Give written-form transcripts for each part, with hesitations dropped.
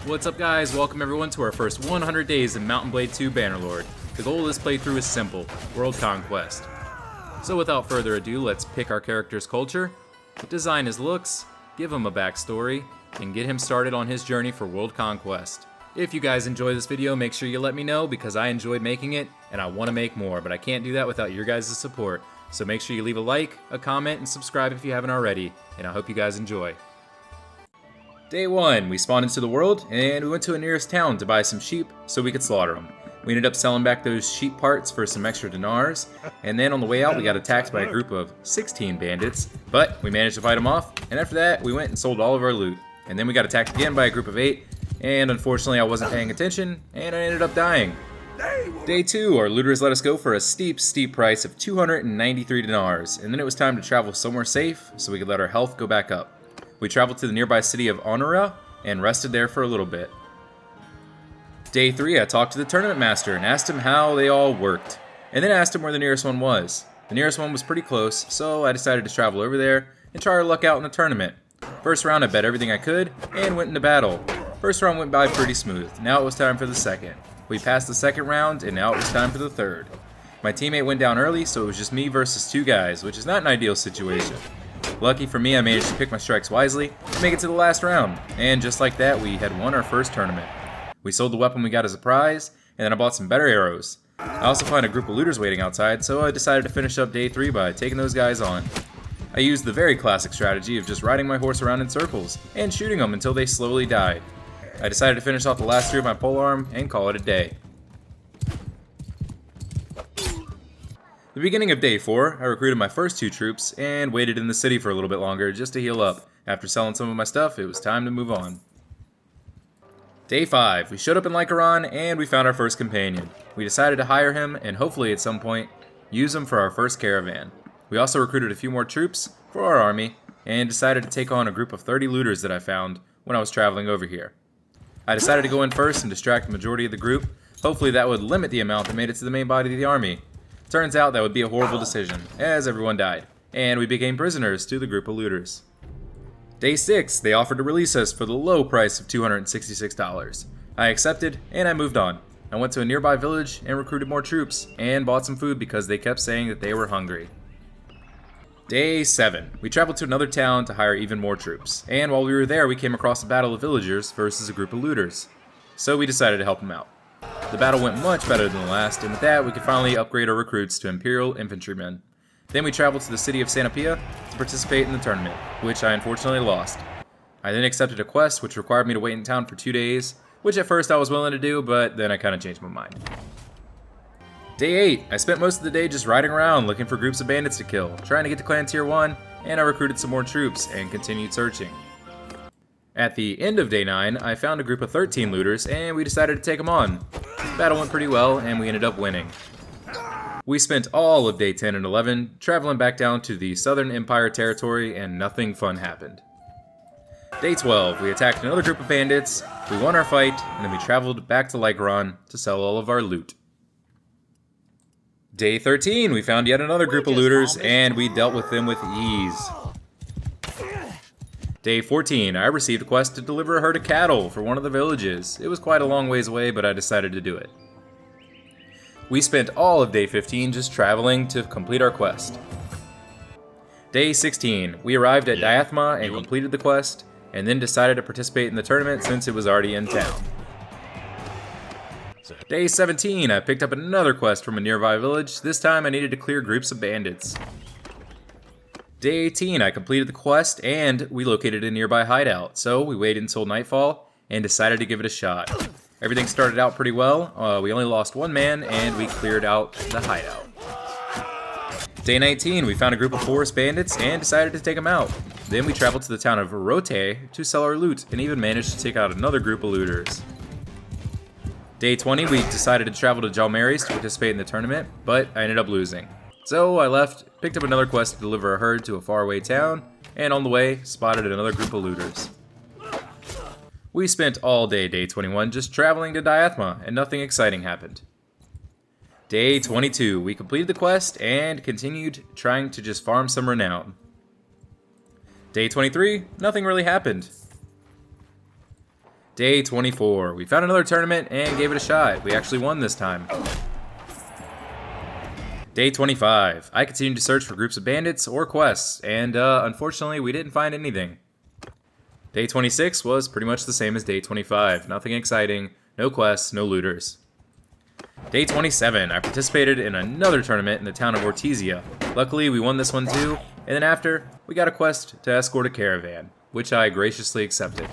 What's up guys, welcome everyone to our first 100 days in Mount & Blade 2 Bannerlord. The goal of this playthrough is simple, world conquest. So without further ado, let's pick our character's culture, design his looks, give him a backstory, and get him started on his journey for world conquest. If you guys enjoy this video, make sure you let me know because I enjoyed making it and I want to make more, but I can't do that without your guys' support. So make sure you leave a like, a comment, and subscribe if you haven't already, and I hope you guys enjoy. Day 1, we spawned into the world, and we went to a nearest town to buy some sheep so we could slaughter them. We ended up selling back those sheep parts for some extra dinars, and then on the way out we got attacked by a group of 16 bandits, but we managed to fight them off, and after that we went and sold all of our loot. And then we got attacked again by a group of 8, and unfortunately I wasn't paying attention, and I ended up dying. Day 2, our looters let us go for a steep price of 293 dinars, and then it was time to travel somewhere safe so we could let our health go back up. We traveled to the nearby city of Aserai and rested there for a little bit. Day 3, I talked to the tournament master and asked him how they all worked, and then asked him where the nearest one was. The nearest one was pretty close, so I decided to travel over there and try our luck out in the tournament. First round I bet everything I could and went into battle. First round went by pretty smooth. Now it was time for the second. We passed the second round and now it was time for the third. My teammate went down early, so it was just me versus 2 guys, which is not an ideal situation. Lucky for me, I managed to pick my strikes wisely to make it to the last round, and just like that, we had won our first tournament. We sold the weapon we got as a prize, and then I bought some better arrows. I also found a group of looters waiting outside, so I decided to finish up day 3 by taking those guys on. I used the very classic strategy of just riding my horse around in circles and shooting them until they slowly died. I decided to finish off the last 3 of my polearm and call it a day. The beginning of day 4, I recruited my first 2 troops and waited in the city for a little bit longer just to heal up. After selling some of my stuff, it was time to move on. Day 5, we showed up in Caravan and we found our first companion. We decided to hire him and hopefully at some point use him for our first caravan. We also recruited a few more troops for our army and decided to take on a group of 30 looters that I found when I was traveling over here. I decided to go in first and distract the majority of the group. Hopefully that would limit the amount that made it to the main body of the army. Turns out that would be a horrible decision, as everyone died, and we became prisoners to the group of looters. Day 6, they offered to release us for the low price of $266. I accepted, and I moved on. I went to a nearby village and recruited more troops, and bought some food because they kept saying that they were hungry. Day 7, we traveled to another town to hire even more troops, and while we were there we came across a battle of villagers versus a group of looters, so we decided to help them out. The battle went much better than the last, and with that we could finally upgrade our recruits to Imperial Infantrymen. Then we traveled to the city of Sanapia to participate in the tournament, which I unfortunately lost. I then accepted a quest which required me to wait in town for 2 days, which at first I was willing to do, but then I kind of changed my mind. Day 8, I spent most of the day just riding around looking for groups of bandits to kill, trying to get to clan tier 1, and I recruited some more troops and continued searching. At the end of day 9, I found a group of 13 looters and we decided to take them on. The battle went pretty well and we ended up winning. We spent all of day 10 and 11 traveling back down to the Southern Empire territory and nothing fun happened. Day 12, we attacked another group of bandits, we won our fight, and then we traveled back to Caravan to sell all of our loot. Day 13, we found yet another group of looters and we dealt with them with ease. Day 14, I received a quest to deliver a herd of cattle for one of the villages. It was quite a long ways away, but I decided to do it. We spent all of day 15 just traveling to complete our quest. Day 16, we arrived at Diathma and completed the quest, and then decided to participate in the tournament since it was already in town. Day 17, I picked up another quest from a nearby village. This time I needed to clear groups of bandits. Day 18, I completed the quest and we located a nearby hideout, so we waited until nightfall and decided to give it a shot. Everything started out pretty well, we only lost 1 man and we cleared out the hideout. Day 19, we found a group of forest bandits and decided to take them out. Then we traveled to the town of Rote to sell our loot and even managed to take out another group of looters. Day 20, we decided to travel to Jalmaris to participate in the tournament, but I ended up losing. So I left, picked up another quest to deliver a herd to a faraway town, and on the way, spotted another group of looters. We spent all day 21 just traveling to Diathma, and nothing exciting happened. Day 22, we completed the quest and continued trying to just farm some renown. Day 23, nothing really happened. Day 24. We found another tournament and gave it a shot. We actually won this time. Day 25. I continued to search for groups of bandits or quests, and unfortunately we didn't find anything. Day 26 was pretty much the same as day 25. Nothing exciting, no quests, no looters. Day 27. I participated in another tournament in the town of Ortizia. Luckily we won this one too, and then after, we got a quest to escort a caravan, which I graciously accepted.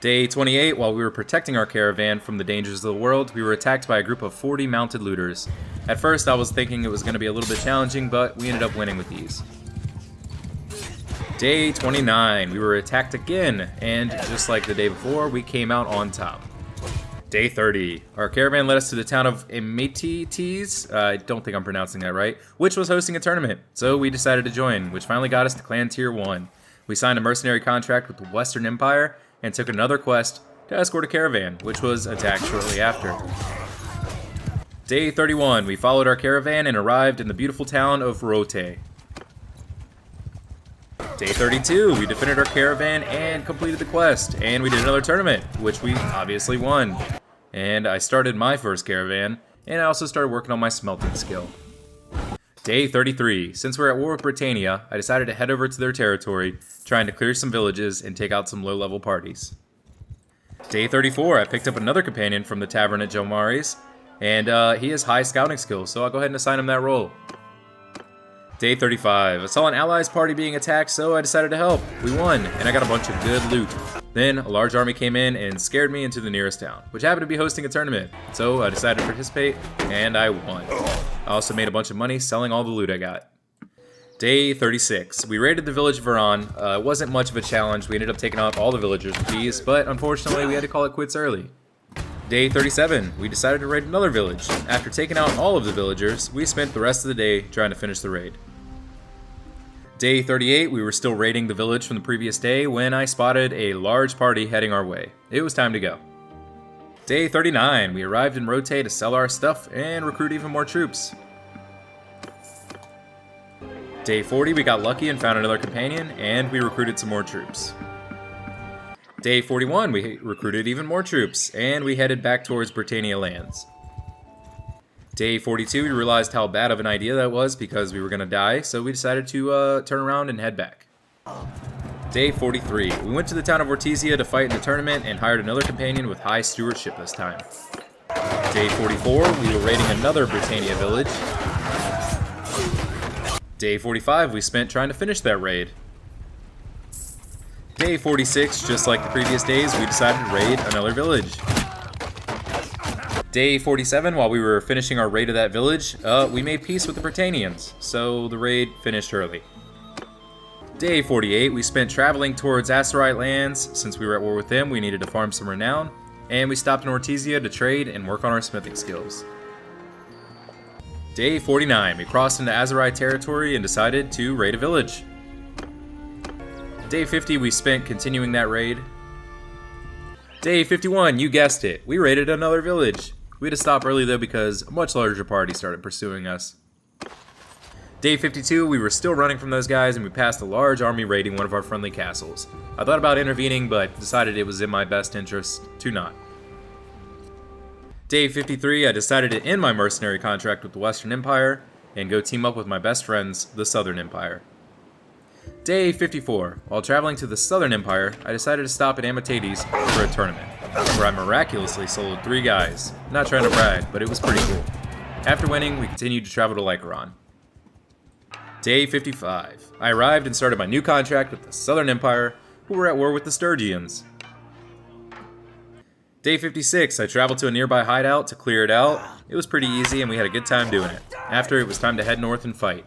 Day 28, while we were protecting our caravan from the dangers of the world, we were attacked by a group of 40 mounted looters. At first I was thinking it was going to be a little bit challenging, but we ended up winning with these. Day 29, we were attacked again, and just like the day before, we came out on top. Day 30, our caravan led us to the town of Imatites, I don't think I'm pronouncing that right, which was hosting a tournament, so we decided to join, which finally got us to Clan Tier 1. We signed a mercenary contract with the Western Empire, and took another quest to escort a caravan, which was attacked shortly after. Day 31, we followed our caravan and arrived in the beautiful town of Rote. Day 32, we defended our caravan and completed the quest, and we did another tournament, which we obviously won. And I started my first caravan, and I also started working on my smelting skill. Day 33, since we're at war with Britannia, I decided to head over to their territory, trying to clear some villages and take out some low-level parties. Day 34, I picked up another companion from the tavern at Jomari's, and he has high scouting skills, so I'll go ahead and assign him that role. Day 35, I saw an allies party being attacked, so I decided to help. We won, and I got a bunch of good loot. Then, a large army came in and scared me into the nearest town, which happened to be hosting a tournament, so I decided to participate, and I won. I also made a bunch of money selling all the loot I got. Day 36. We raided the village of Varan. It wasn't much of a challenge. We ended up taking out all the villagers with these, but unfortunately we had to call it quits early. Day 37. We decided to raid another village. After taking out all of the villagers, we spent the rest of the day trying to finish the raid. Day 38. We were still raiding the village from the previous day when I spotted a large party heading our way. It was time to go. Day 39, we arrived in Rote to sell our stuff and recruit even more troops. Day 40, we got lucky and found another companion, and we recruited some more troops. Day 41, we recruited even more troops, and we headed back towards Britannia lands. Day 42, we realized how bad of an idea that was because we were going to die, so we decided to turn around and head back. Day 43. We went to the town of Ortizia to fight in the tournament and hired another companion with high stewardship this time. Day 44. We were raiding another Britannia village. Day 45. We spent trying to finish that raid. Day 46. Just like the previous days, we decided to raid another village. Day 47. While we were finishing our raid of that village, we made peace with the Britannians, so the raid finished early. Day 48, we spent traveling towards Aserai lands. Since we were at war with them, we needed to farm some renown, and we stopped in Ortizia to trade and work on our smithing skills. Day 49, we crossed into Aserai territory and decided to raid a village. Day 50, we spent continuing that raid. Day 51, you guessed it, we raided another village. We had to stop early though because a much larger party started pursuing us. Day 52, we were still running from those guys and we passed a large army raiding one of our friendly castles. I thought about intervening, but decided it was in my best interest to not. Day 53, I decided to end my mercenary contract with the Western Empire and go team up with my best friends, the Southern Empire. Day 54, while traveling to the Southern Empire, I decided to stop at Amatites for a tournament, where I miraculously sold 3 guys. Not trying to brag, but it was pretty cool. After winning, we continued to travel to Lycaron. Day 55. I arrived and started my new contract with the Southern Empire, who were at war with the Sturgians. Day 56. I traveled to a nearby hideout to clear it out. It was pretty easy and we had a good time doing it. After, it was time to head north and fight.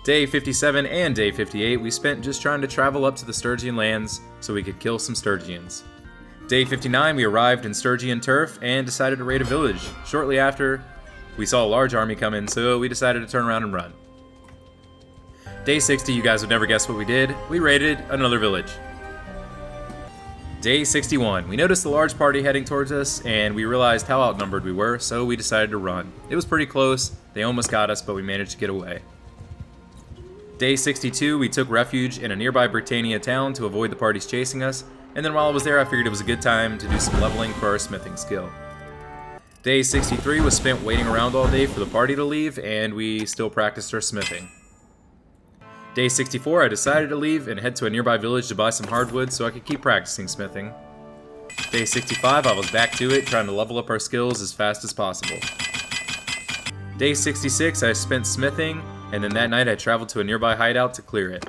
Day 57 and Day 58 we spent just trying to travel up to the Sturgian lands so we could kill some Sturgians. Day 59 we arrived in Sturgian turf and decided to raid a village. Shortly after, we saw a large army come in, so we decided to turn around and run. Day 60, you guys would never guess what we did. We raided another village. Day 61, we noticed a large party heading towards us, and we realized how outnumbered we were, so we decided to run. It was pretty close, they almost got us, but we managed to get away. Day 62, we took refuge in a nearby Britannia town to avoid the parties chasing us, and then while I was there I figured it was a good time to do some leveling for our smithing skill. Day 63 was spent waiting around all day for the party to leave, and we still practiced our smithing. Day 64 I decided to leave and head to a nearby village to buy some hardwood so I could keep practicing smithing. Day 65 I was back to it, trying to level up our skills as fast as possible. Day 66 I spent smithing, and then that night I traveled to a nearby hideout to clear it.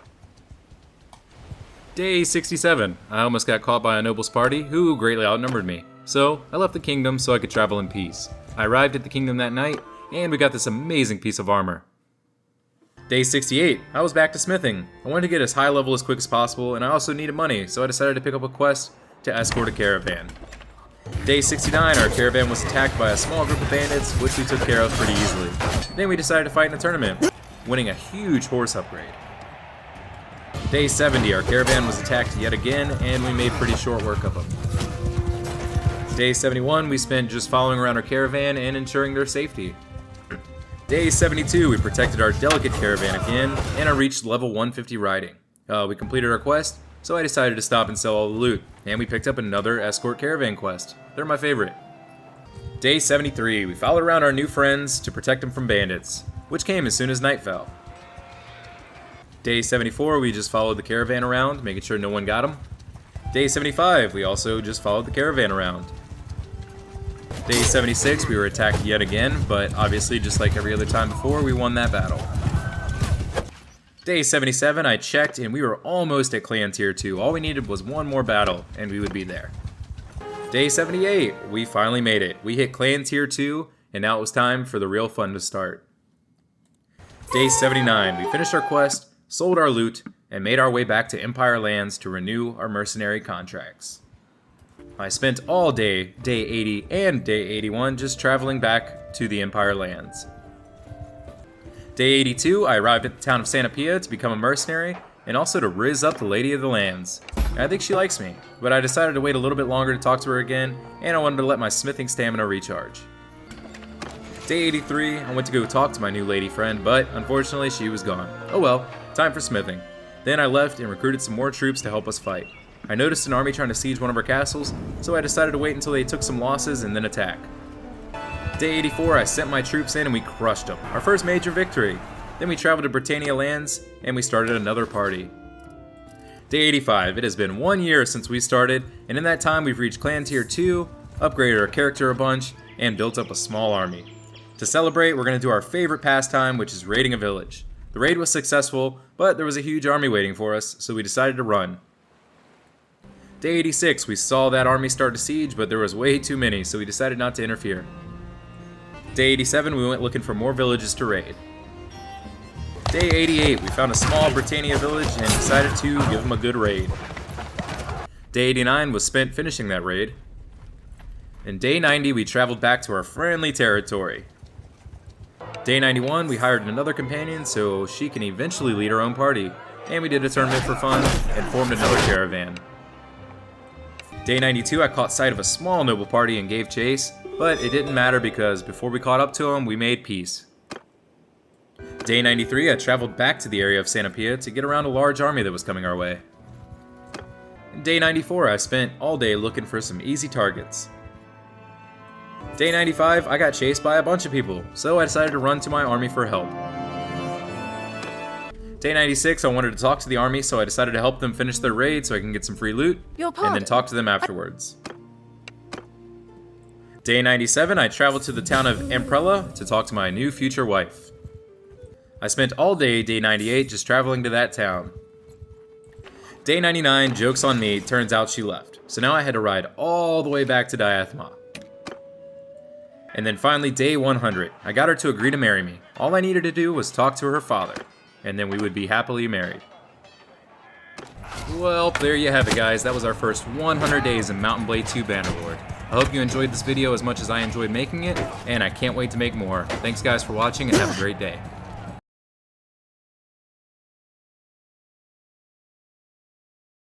Day 67 I almost got caught by a noble's party who greatly outnumbered me. So, I left the kingdom so I could travel in peace. I arrived at the kingdom that night, and we got this amazing piece of armor. Day 68, I was back to smithing. I wanted to get as high level as quick as possible, and I also needed money, so I decided to pick up a quest to escort a caravan. Day 69, our caravan was attacked by a small group of bandits, which we took care of pretty easily. Then we decided to fight in a tournament, winning a huge horse upgrade. Day 70, our caravan was attacked yet again, and we made pretty short work of them. Day 71, we spent just following around our caravan and ensuring their safety. Day 72, we protected our delicate caravan again, and I reached level 150 riding. We completed our quest, so I decided to stop and sell all the loot, and we picked up another escort caravan quest. They're my favorite. Day 73, we followed around our new friends to protect them from bandits, which came as soon as night fell. Day 74, we just followed the caravan around, making sure no one got them. Day 75, we also just followed the caravan around. Day 76, we were attacked yet again, but obviously just like every other time before, we won that battle. Day 77, I checked and we were almost at clan tier 2. All we needed was one more battle and we would be there. Day 78, we finally made it. We hit clan tier 2 and now it was time for the real fun to start. Day 79, we finished our quest, sold our loot, and made our way back to Empire lands to renew our mercenary contracts. I spent all day, day 80 and day 81, just traveling back to the Empire lands. Day 82, I arrived at the town of Santa Pia to become a mercenary, and also to rizz up the Lady of the Lands. I think she likes me, but I decided to wait a little bit longer to talk to her again, and I wanted to let my smithing stamina recharge. Day 83, I went to go talk to my new lady friend, but unfortunately she was gone. Oh well, time for smithing. Then I left and recruited some more troops to help us fight. I noticed an army trying to siege one of our castles, so I decided to wait until they took some losses and then attack. Day 84, I sent my troops in and we crushed them. Our first major victory. Then we traveled to Britannia lands and we started another party. Day 85, it has been 1 year since we started, and in that time we've reached clan tier 2, upgraded our character a bunch, and built up a small army. To celebrate, we're going to do our favorite pastime, which is raiding a village. The raid was successful, but there was a huge army waiting for us, so we decided to run. Day 86, we saw that army start to siege, but there was way too many, so we decided not to interfere. Day 87, we went looking for more villages to raid. Day 88, we found a small Britannia village and decided to give them a good raid. Day 89 was spent finishing that raid. And day 90, we traveled back to our friendly territory. Day 91, we hired another companion so she can eventually lead her own party, and we did a tournament for fun and formed another caravan. Day 92, I caught sight of a small noble party and gave chase, but it didn't matter because before we caught up to them, we made peace. Day 93, I traveled back to the area of Santa Pia to get around a large army that was coming our way. Day 94, I spent all day looking for some easy targets. Day 95, I got chased by a bunch of people, so I decided to run to my army for help. Day 96, I wanted to talk to the army, so I decided to help them finish their raid so I can get some free loot, and then talk to them afterwards. Day 97, I traveled to the town of Amprella to talk to my new future wife. I spent all day, day 98, just traveling to that town. Day 99, joke's on me, turns out she left, so now I had to ride all the way back to Diathma. And then finally, day 100, I got her to agree to marry me. All I needed to do was talk to her father, and then we would be happily married. Well, there you have it, guys. That was our first 100 days in Mount & Blade 2 Bannerlord. I hope you enjoyed this video as much as I enjoyed making it, and I can't wait to make more. Thanks guys for watching, and have a great day.